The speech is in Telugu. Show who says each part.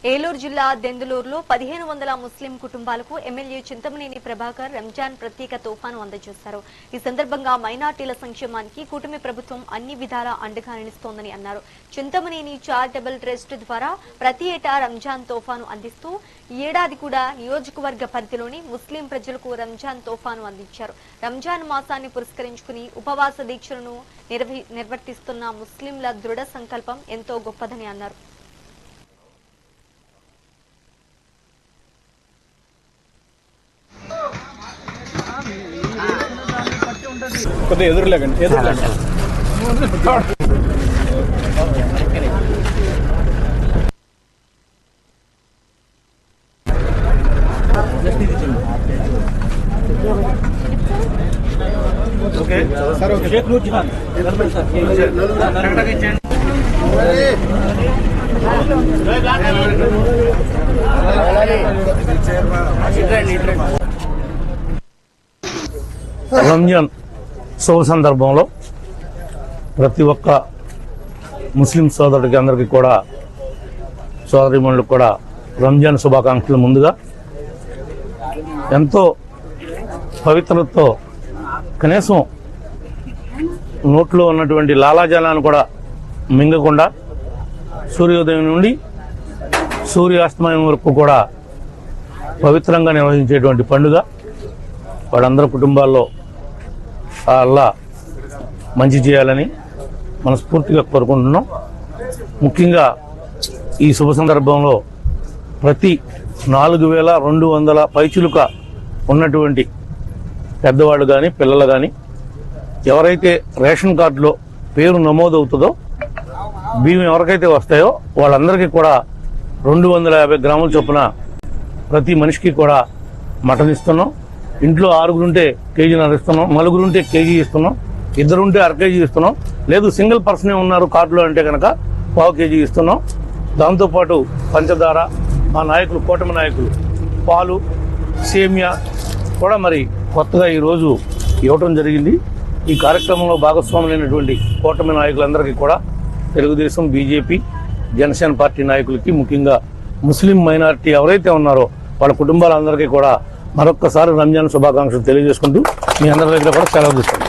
Speaker 1: ఏలూరు జిల్లా దెందులూరులో 1500 ముస్లిం కుటుంబాలకు ఎమ్మెల్యే చింతమనేని ప్రభాకర్ రంజాన్ ప్రత్యేక తోఫాను అందజేశారు. ఈ సందర్భంగా మైనార్టీల సంక్షేమానికి కూటమి ప్రభుత్వం అన్ని విధాలా అండగా నిలుస్తోందని అన్నారు. చింతమనేని చారిటబుల్ ట్రస్ట్ ద్వారా ప్రతి ఏటా రంజాన్ తోఫాను అందిస్తూ ఈ ఏడాది కూడా నియోజకవర్గ పరిధిలోని ముస్లిం ప్రజలకు రంజాన్ తోఫాను అందించారు. రంజాన్ మాసాన్ని పురస్కరించుకుని ఉపవాస దీక్షలను నిర్వర్తిస్తున్న ముస్లింల దృఢ సంకల్పం ఎంతో గొప్పదని అన్నారు.
Speaker 2: కొద్దిగా ఎదురులేకండి okay sir okay Sheikh Noor Jahan
Speaker 3: Ramzan శుభ సందర్భంలో ప్రతి ఒక్క ముస్లిం సోదరుడికి అందరికీ కూడా సోదరిమణులకు కూడా రంజాన్ శుభాకాంక్షలు. ముందుగా ఎంతో పవిత్రతతో కనీసం నోట్లో ఉన్నటువంటి లాలాజలాన్ని కూడా మింగకుండా సూర్యోదయం నుండి సూర్యాస్తమయం వరకు కూడా పవిత్రంగా నిర్వహించేటువంటి పండుగ. వాళ్ళందరి కుటుంబాల్లో అల్లా మంచి చేయాలని మనస్ఫూర్తిగా కోరుకుంటున్నాం. ముఖ్యంగా ఈ శుభ సందర్భంలో ప్రతి 4200 పైచులుక ఉన్నటువంటి పెద్దవాళ్ళు కానీ పిల్లలు కానీ ఎవరైతే రేషన్ కార్డులో పేరు నమోదవుతుందో బియ్యం ఎవరికైతే వస్తాయో వాళ్ళందరికీ కూడా 250 గ్రాముల చొప్పున ప్రతి మనిషికి కూడా మటన్ ఇస్తున్నాం. ఇంట్లో 6గురుంటే కేజీన్నర ఇస్తున్నాం, 4గురుంటే కేజీ ఇస్తున్నాం, 2ఉంటే అర కేజీ ఇస్తున్నాం. లేదు సింగిల్ పర్సనే ఉన్నారు కార్డులో అంటే కనుక ½ కేజీ ఇస్తున్నాం. దాంతోపాటు పంచదార, మా నాయకులు కూటమి నాయకులు పాలు, సేమియా కూడా మరి కొత్తగా ఈరోజు ఇవ్వటం జరిగింది. ఈ కార్యక్రమంలో భాగస్వాములైనటువంటి కూటమి నాయకులందరికీ కూడా తెలుగుదేశం, బీజేపీ, జనసేన పార్టీ నాయకులకి, ముఖ్యంగా ముస్లిం మైనారిటీ ఎవరైతే ఉన్నారో వాళ్ళ కుటుంబాలందరికీ కూడా మరొక్కసారి రంజాన్ శుభాకాంక్షలు తెలియజేసుకుంటూ మీ అందరి దగ్గర కూడా సెలవు తీసుకుంటాం.